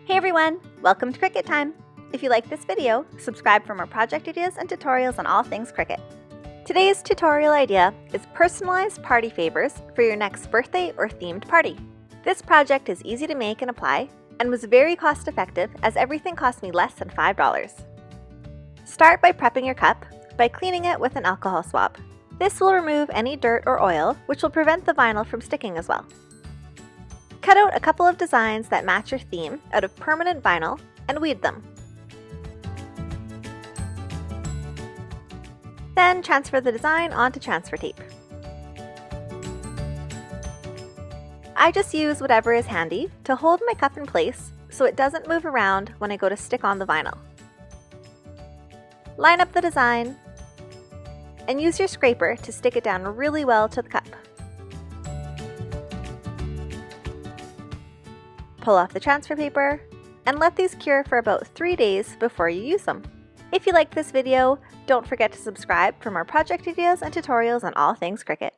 Hey everyone, welcome to Cricut time. If you like this video, subscribe for more project ideas and tutorials on all things Cricut. Today's tutorial idea is personalized party favors for your next birthday or themed party. This project is easy to make and apply and was very cost effective as everything cost me less than $5. Start by prepping your cup by cleaning it with an alcohol swab. This will remove any dirt or oil, which will prevent the vinyl from sticking as well. Cut out a couple of designs that match your theme out of permanent vinyl and weed them. Then transfer the design onto transfer tape. I just use whatever is handy to hold my cup in place so it doesn't move around when I go to stick on the vinyl. Line up the design and use your scraper to stick it down really well to the cup. Pull off the transfer paper and let these cure for about 3 days before you use them. If you liked this video, don't forget to subscribe for more project ideas and tutorials on all things Cricut.